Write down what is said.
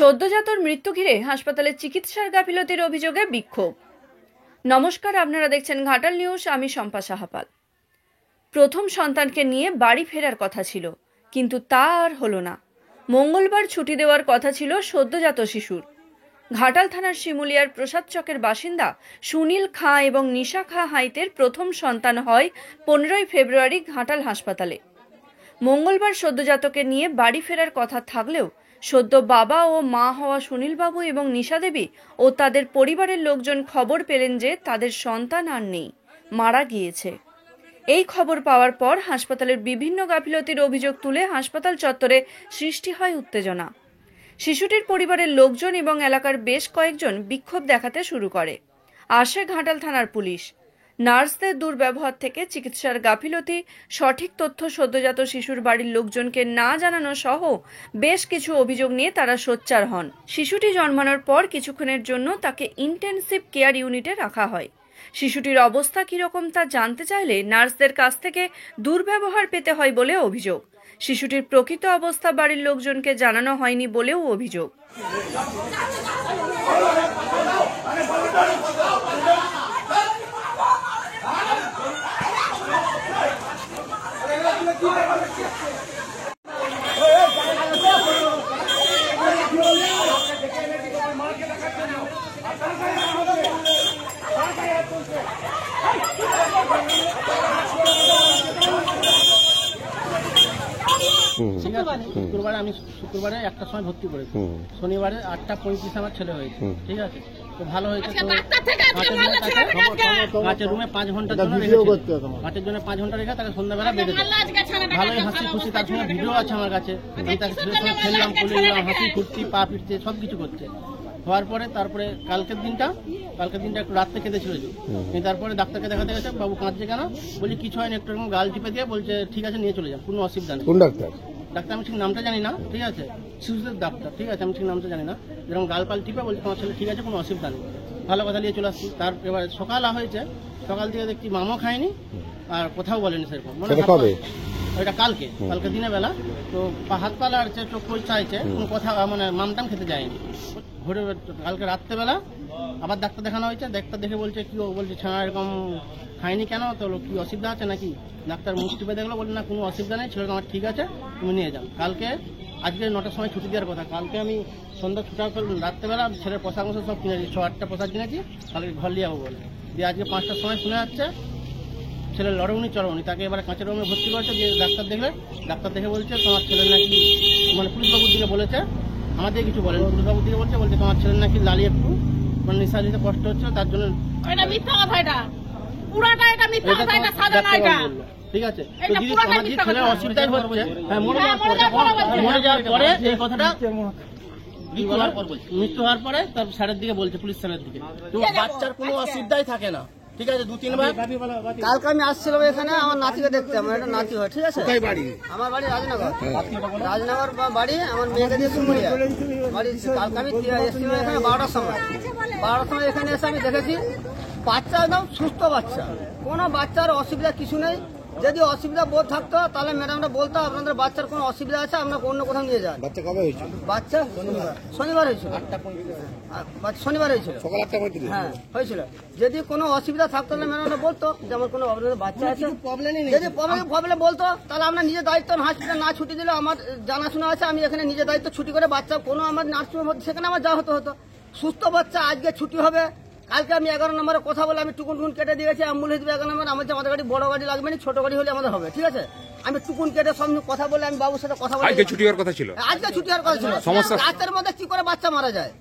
সদ্যজাতর মৃত্যু ঘিরে হাসপাতালে চিকিৎসার গাফিলতির অভিযোগে বিক্ষোভ। নমস্কার, আপনারা দেখছেন ঘাটাল নিউজ। আমি শম্পা সাহাপাল। প্রথম সন্তানকে নিয়ে বাড়ি ফেরার কথা ছিল, কিন্তু তা আর হলো না। মঙ্গলবার ছুটি দেওয়ার কথা ছিল সদ্যজাত শিশুর। ঘাটাল থানার শিমুলিয়ার প্রসাদ চকের বাসিন্দা সুনীল খাঁ এবং নিশা খাঁ হাইতের প্রথম সন্তান হয় 15 ফেব্রুয়ারি ঘাটাল হাসপাতালে। মঙ্গলবার সদ্যজাতকে নিয়ে বাড়ি ফেরার কথা থাকলেও সদ্য বাবা ও মা হওয়া সুনীলবাবু এবং নিশা দেবী ও তাদের পরিবারের লোকজন খবর পেলেন যে তাদের সন্তান আর নেই, মারা গিয়েছে। এই খবর পাওয়ার পর হাসপাতালের বিভিন্ন গাফিলতির অভিযোগ তুলে হাসপাতাল চত্বরে সৃষ্টি হয় উত্তেজনা। শিশুটির পরিবারের লোকজন এবং এলাকার বেশ কয়েকজন বিক্ষোভ দেখাতে শুরু করে। আসে ঘাটাল থানার পুলিশ। নার্সদের দুর্ব্যবহার থেকে চিকিৎসার গাফিলতি, সঠিক তথ্য সদ্যজাত শিশুর বাড়ির লোকজনকে না জানানো সহ বেশ কিছু অভিযোগ নিয়ে তারা সোচ্চার হন। শিশুটি জন্মানোর পর কিছুক্ষণের জন্য তাকে ইন্টেনসিভ কেয়ার ইউনিটে রাখা হয়। শিশুটির অবস্থা কিরকম তা জানতে চাইলে নার্সদের কাছ থেকে দুর্ব্যবহার পেতে হয় বলে অভিযোগ। শিশুটির প্রকৃত অবস্থা বাড়ির লোকজনকে জানানো হয়নি বলেও অভিযোগ। শুক্রবারে আমি একটা সময় ভর্তি করেছি, শনিবারে 8:35 আমার ছেলে হয়েছে। ঠিক আছে, তো ভালো হয়েছে। তো গাছের রুমে 5 ঘন্টার জন্য গাছের জন্য 5 ঘন্টা রেখে তাকে সন্ধ্যাবেলা বেঁধে দেয়। ভালোই হাসি খুশি, তার সঙ্গে ভিডিও আছে আমার কাছে। আমি তাকে ছেলের সঙ্গে খেললাম, খুলে নিলাম, হাসি ফুর্তি, পা পিটছে, সবকিছু করছে। হওয়ার পরে তারপরে কালকের দিনটা একটু রাত্রে কেঁদেছিল। তারপরে ডাক্তারকে দেখাতে গেছে, বাবু কাঁদছে কেন? বলি কিছু হয়নি, একটু এরকম গাল টিপে দিয়ে বলছে ঠিক আছে নিয়ে চলে যান, কোনো অসুবিধা নেই। কোন ডাক্তার? ডাক্তার আমি ঠিক নামটা জানি না। ঠিক আছে, শিশুদের ডাক্তার। ঠিক আছে, আমি ঠিক নামটা জানি না। যেরকম গাল পাল টিপে বলছে তোমার ছেলে ঠিক আছে, কোনো অসুবিধা নেই, ভালো কথা নিয়ে চলে আসছি। তার এবার সকাল হয়েছে, সকাল থেকে দেখছি মামও খায়নি আর কোথাও বলেনি সেরকম। মানে ওইটা কালকে দিনের বেলা। তো হাত পা লাড়ছে, চোখ খোল চাইছে, কোনো কথা মানে মামটাম খেতে যায়নি। ভোরে কালকে রাত্রেবেলা আবার ডাক্তার দেখানো হয়েছে। ডাক্তার দেখে বলছে কি, বলছে ছানা এরকম খায়নি কেন, তো কি অসুবিধা আছে নাকি? ডাক্তার মুখ টিপে দেখলো, বলে না কোনো অসুবিধা নেই, ছেলেটা আমার ঠিক আছে, তুমি নিয়ে যাও। আজকে 9টার সময় ছুটি দেওয়ার কথা। কালকে আমি সন্ধ্যা ছুটার পর রাত্রেবেলা ছেলের পোশাক মশাক সব কিনেছি, 6-8টা পোশাক কিনেছি, কালকে ঘর নিয়ে যাবো বলে দিয়ে। আজকে 5টার সময় শুনে যাচ্ছে ছেলের লড়উনি চড়উনি, তাকে এবারে কাঁচের রুমে ভর্তি করেছে। যে ডাক্তার দেখে বলছে তোমার ছেলের নাকি, মানে পুলিশবাবুর দিকে বলেছে, আমাদের কিছু বলেন, পুলিশবাবুর দিকে বলছে তোমার ছেলের নাকি লালি একটু মানে নিশা নিতে কষ্ট হচ্ছে, তার জন্য। ঠিক আছে, তো দিদি আমার যে ছেলের অসুবিধাই হচ্ছে, মরে যাওয়ার পরে এই কথাটা মৃত্যু হওয়ার পরে তার স্যারের দিকে বলছে, পুলিশ স্যারের দিকে। তো বাচ্চার কোনো অসুবিধাই থাকে না। ঠিক আছে, 2-3 বার কালকে আমি আসছিলাম এখানে আমার নাতিকে দেখতে। আমার একটা নাতি হয়। ঠিক আছে, আমার বাড়ি রাজনগর বাড়ি, আমার মেয়েকে দিয়ে শিমুলিয়া বাড়ি। কালকে আমি এসেছিলাম এখানে 12টার সময় এখানে এসে আমি দেখেছি বাচ্চা একদম সুস্থ বাচ্চা, কোনো বাচ্চার অসুবিধা কিছু নেই। যদি অসুবিধা বোধ থাকতো তাহলে ম্যাডামরা বলতো আপনাদের বাচ্চার কোনো অসুবিধা আছে, আপনাকে অন্য কোথাও নিয়ে যান। বাচ্চা কবে হয়েছিল? বাচ্চা শনিবার হয়েছিল, শনিবার হয়েছিল, সকাল 8:35। হ্যাঁ হয়েছিল। যদি কোনো অসুবিধা থাকতো তাহলে ম্যাডামরা বলতো যে আমার কোনো বাচ্চা আছে। যদি প্রবলেম বলতো তাহলে আমরা নিজের দায়িত্ব হসপিটাল না ছুটি দিলে আমার জানাশোনা আছে, আমি এখানে নিজের দায়িত্ব ছুটি করে বাচ্চা কোনো আমার নার্সিংহোম হতো সেখানে আমার যা হতো। সুস্থ বাচ্চা আজকে ছুটি হবে। কালকে আমি 11 নম্বরে কথা বলে আমি টুকুন কেটে দিয়েছি, অ্যাম্বুলেন্স 11 নম্বর। আমাদের গাড়ি বড় গাড়ি লাগবে না, ছোট গাড়ি হলে আমাদের হবে। ঠিক আছে, আমি টুকুন কেটে সব কথা বলে আমি বাবুর সাথে কথা বলে। আজকে ছুটি হওয়ার কথা ছিল, সমস্যা রাতের মধ্যে কি করে বাচ্চা মারা যায়?